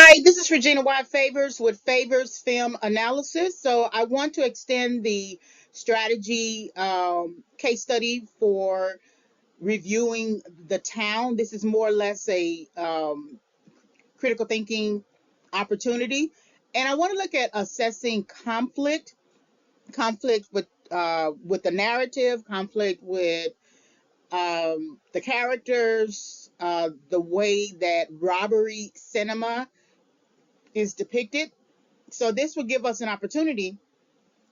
Hi, this is Regina White Favors with Favors Film Analysis. So I want to extend the strategy case study for reviewing the town. This is more or less a critical thinking opportunity. And I want to look at assessing conflict with the narrative, conflict with the characters, the way that robbery cinema is depicted. So this will give us an opportunity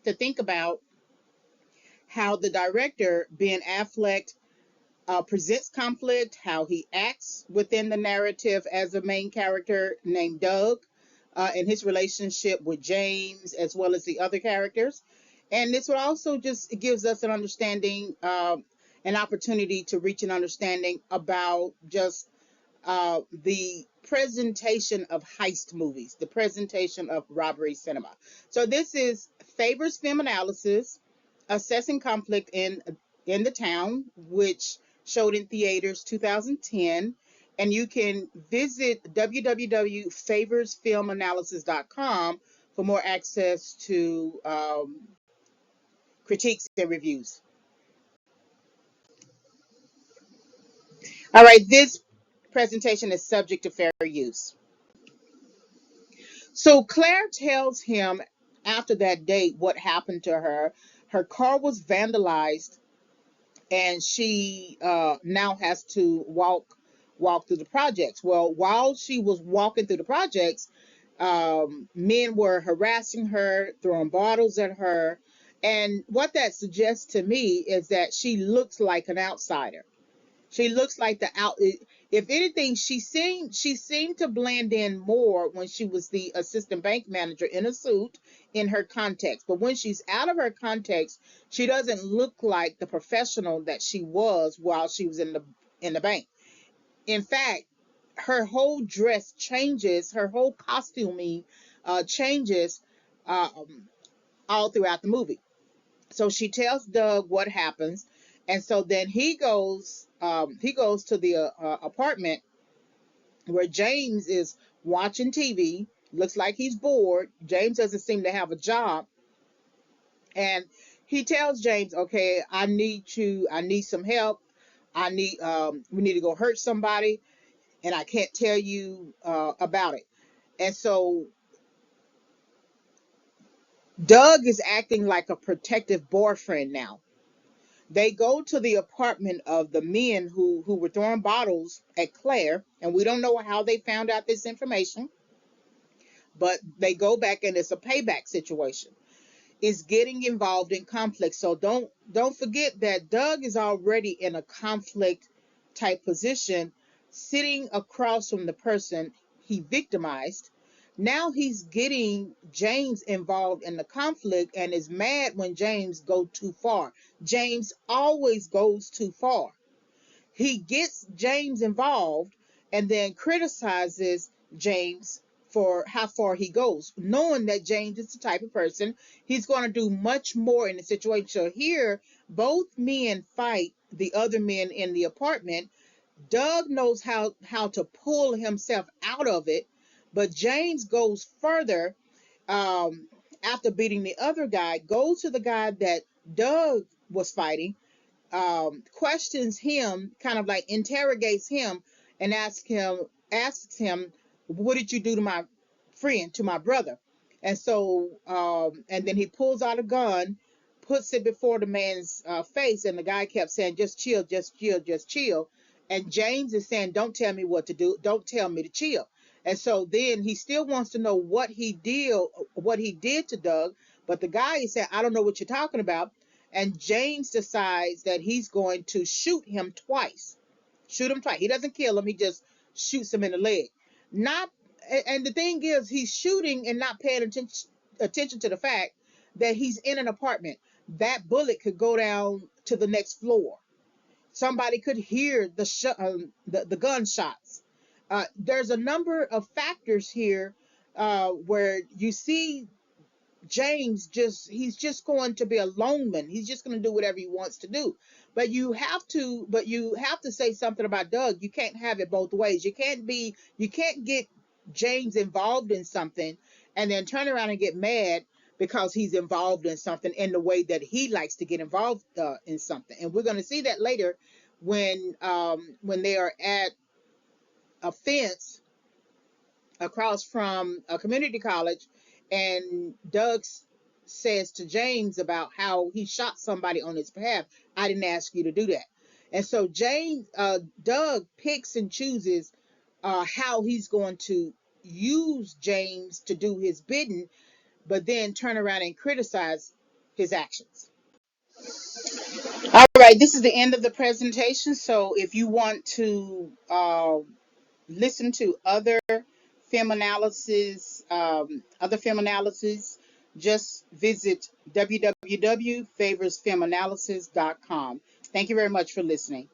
to think about how the director, Ben Affleck, presents conflict, how he acts within the narrative as a main character named Doug, and his relationship with James, as well as the other characters. And this will also just gives us an understanding, an opportunity to reach an understanding about just the presentation of heist movies, the presentation of robbery cinema. So this is Favors Film Analysis, assessing conflict in the town, which showed in theaters 2010. And you can visit www.favorsfilmanalysis.com for more access to critiques and reviews. All right, this presentation is subject to fair use. So Claire tells him after that date what happened to her. Her car was vandalized, and she now has to walk through the projects. Well, while she was walking through the projects, men were harassing her, throwing bottles at her, and what that suggests to me is that she looks like an outsider. She looks like the out. If anything, she seemed to blend in more when she was the assistant bank manager in a suit in her context. But when she's out of her context, she doesn't look like the professional that she was while she was in the bank. In fact, her whole dress changes, her whole costuming changes all throughout the movie. So she tells Doug what happens, and so then he goes to the apartment where James is watching TV. Looks like he's bored. James doesn't seem to have a job, and he tells James, "Okay, I need some help. We need to go hurt somebody, and I can't tell you about it." And so Doug is acting like a protective boyfriend now. They go to the apartment of the men who were throwing bottles at Claire, and we don't know how they found out this information, but they go back and it's a payback situation. It's getting involved in conflict. So don't forget that Doug is already in a conflict type position, sitting across from the person he victimized. Now he's getting James involved in the conflict and is mad when James go too far. James always goes too far. He gets James involved and then criticizes James for how far he goes, knowing that James is the type of person he's going to do much more in the situation. So here, both men fight the other men in the apartment. Doug knows how to pull himself out of it, but James goes further. Um, After beating the other guy, goes to the guy that Doug was fighting, questions him, kind of like interrogates him, and asks him, "What did you do to my friend, to my brother?" And so, and then he pulls out a gun, puts it before the man's face, and the guy kept saying, "Just chill, just chill, just chill." And James is saying, "Don't tell me what to do. Don't tell me to chill." And so then he still wants to know what he did to Doug, but the guy is saying, "I don't know what you're talking about." And James decides that he's going to shoot him twice. Shoot him twice. He doesn't kill him, he just shoots him in the leg. Not and the thing is, he's shooting and not paying attention to the fact that he's in an apartment. That bullet could go down to the next floor. Somebody could hear the gunshots. There's a number of factors here where you see James he's just going to be a loneman. He's just going to do whatever he wants to do. But you have to say something about Doug. You can't have it both ways. You can't get James involved in something and then turn around and get mad because he's involved in something in the way that he likes to get involved in something. And we're going to see that later when they are at a fence across from a community college, and Doug says to James about how he shot somebody on his behalf. I didn't ask you to do that. And so Doug picks and chooses how he's going to use James to do his bidding, but then turn around and criticize his actions. All right, this is the end of the presentation. So if you want to listen to other film analysis, just visit www.favorsfilmanalysis.com. Thank you very much for listening.